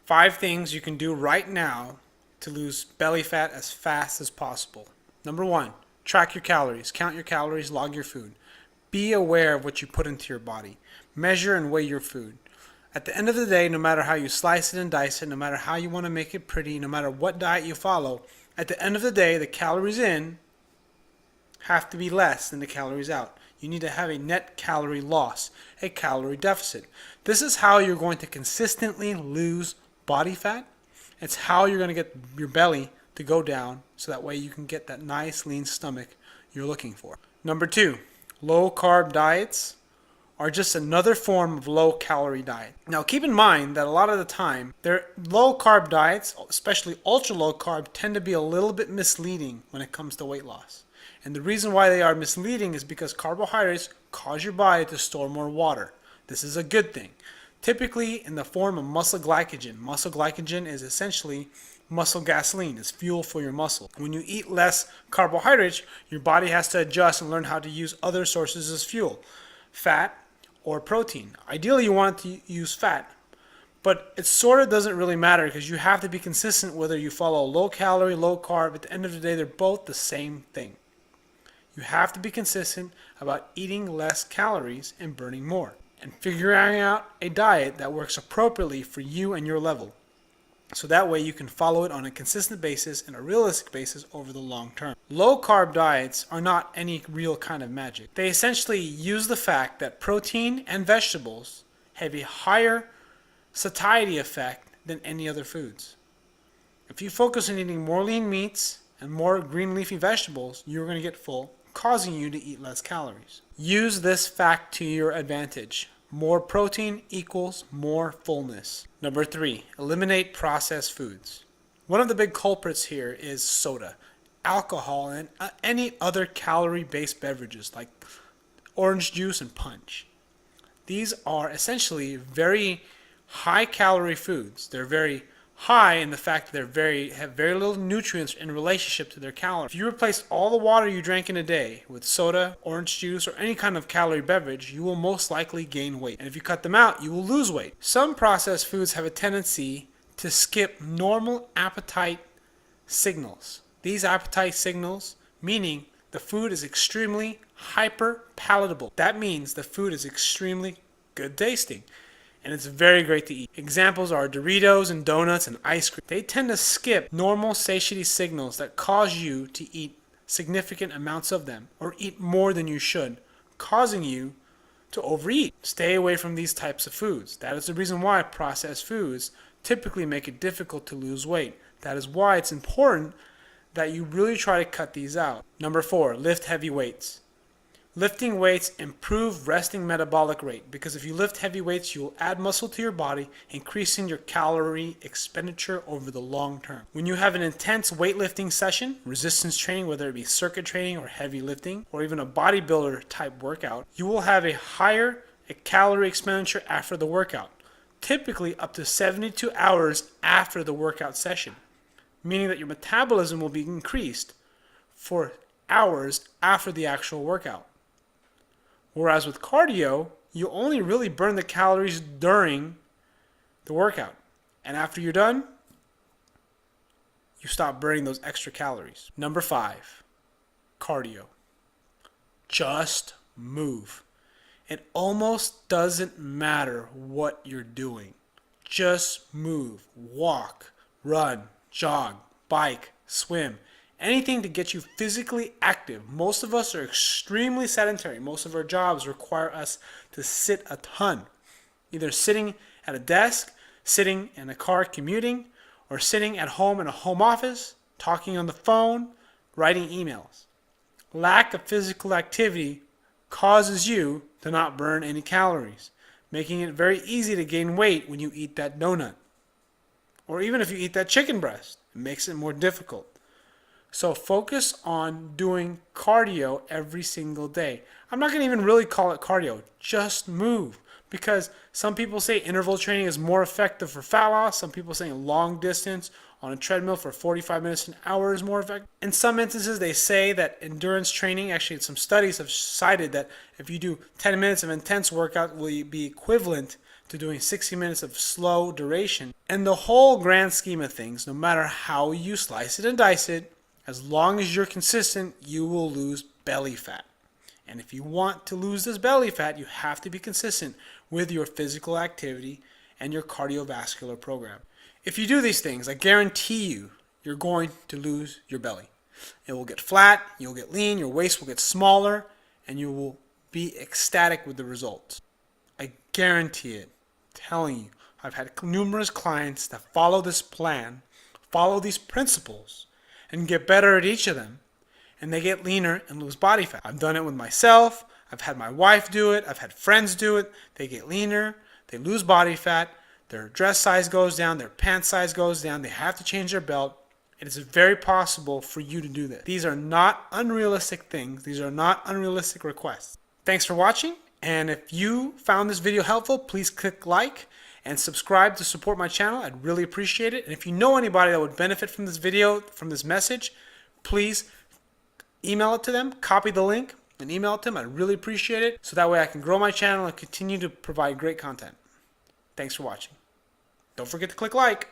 5 things you can do right now to lose belly fat as fast as possible. Number 1, track your calories. Count your calories, log your food. Be aware of what you put into your body. Measure and weigh your food. At the end of the day, no matter how you slice it and dice it, no matter how you want to make it pretty, no matter what diet you follow, at the end of the day, the calories in have to be less than the calories out. You need to have a net calorie loss, a calorie deficit. This is how you're going to consistently lose body fat. It's how you're going to get your belly to go down so that way you can get that nice lean stomach you're looking for. Number 2, low carb diets are just another form of low calorie diet. Now keep in mind that a lot of the time, their low carb diets, especially ultra low carb, tend to be a little bit misleading when it comes to weight loss. And the reason why they are misleading is because carbohydrates cause your body to store more water. This is a good thing. Typically in the form of muscle glycogen. Muscle glycogen is essentially muscle gasoline. It's fuel for your muscle. When you eat less carbohydrates, your body has to adjust and learn how to use other sources as fuel. Fat or protein. Ideally you want to use fat. But it sort of doesn't really matter because you have to be consistent whether you follow low calorie, low carb. At the end of the day, they're both the same thing. You have to be consistent about eating less calories and burning more, and figuring out a diet that works appropriately for you and your level. So that way you can follow it on a consistent basis and a realistic basis over the long term. Low carb diets are not any real kind of magic. They essentially use the fact that protein and vegetables have a higher satiety effect than any other foods. If you focus on eating more lean meats and more green leafy vegetables, you're going to get full, causing you to eat less calories. Use this fact to your advantage. More protein equals more fullness. Number 3, eliminate processed foods. One of the big culprits here is soda, alcohol, and any other calorie-based beverages like orange juice and punch. These are essentially very high-calorie foods. They're very high in the fact that they have very little nutrients in relationship to their calories. If you replace all the water you drank in a day with soda, orange juice, or any kind of calorie beverage, you will most likely gain weight. And if you cut them out, you will lose weight. Some processed foods have a tendency to skip normal appetite signals. These appetite signals, meaning the food is extremely hyper palatable. That means the food is extremely good tasting. And it's very great to eat. Examples are Doritos and donuts and ice cream. They tend to skip normal satiety signals that cause you to eat significant amounts of them or eat more than you should, causing you to overeat. Stay away from these types of foods. That is the reason why processed foods typically make it difficult to lose weight. That is why it's important that you really try to cut these out. Number 4, lift heavy weights. Lifting weights improve resting metabolic rate because if you lift heavy weights, you will add muscle to your body, increasing your calorie expenditure over the long term. When you have an intense weightlifting session, resistance training, whether it be circuit training or heavy lifting, or even a bodybuilder type workout, you will have a higher calorie expenditure after the workout, typically up to 72 hours after the workout session, meaning that your metabolism will be increased for hours after the actual workout. Whereas with cardio, you only really burn the calories during the workout. And after you're done, you stop burning those extra calories. Number 5, cardio. Just move. It almost doesn't matter what you're doing. Just move. Walk, run, jog, bike, swim. Anything to get you physically active. Most of us are extremely sedentary. Most of our jobs require us to sit a ton. Either sitting at a desk, sitting in a car commuting, or sitting at home in a home office, talking on the phone, writing emails. Lack of physical activity causes you to not burn any calories, making it very easy to gain weight when you eat that donut. Or even if you eat that chicken breast, it makes it more difficult. So focus on doing cardio every single day. I'm not going to even really call it cardio. Just move. Because some people say interval training is more effective for fat loss. Some people say long distance on a treadmill for 45 minutes to an hour is more effective. In some instances, they say that endurance training, actually some studies have cited that if you do 10 minutes of intense workout will be equivalent to doing 60 minutes of slow duration. And the whole grand scheme of things, no matter how you slice it and dice it, as long as you're consistent, you will lose belly fat. And if you want to lose this belly fat, you have to be consistent with your physical activity and your cardiovascular program. If you do these things, I guarantee you, you're going to lose your belly. It will get flat, you'll get lean, your waist will get smaller, and you will be ecstatic with the results. I guarantee it. I'm telling you, I've had numerous clients that follow this plan, follow these principles, and get better at each of them, and they get leaner and lose body fat. I've done it with myself, I've had my wife do it, I've had friends do it. They get leaner, they lose body fat, their dress size goes down, their pant size goes down, they have to change their belt. It is very possible for you to do this. These are not unrealistic things. These are not unrealistic requests. Thanks for watching, and if you found this video helpful, please click like and subscribe to support my channel. I'd really appreciate it. And if you know anybody that would benefit from this video, from this message, please email it to them, copy the link, and email it to them. I'd really appreciate it, so that way I can grow my channel and continue to provide great content. Thanks for watching. Don't forget to click like.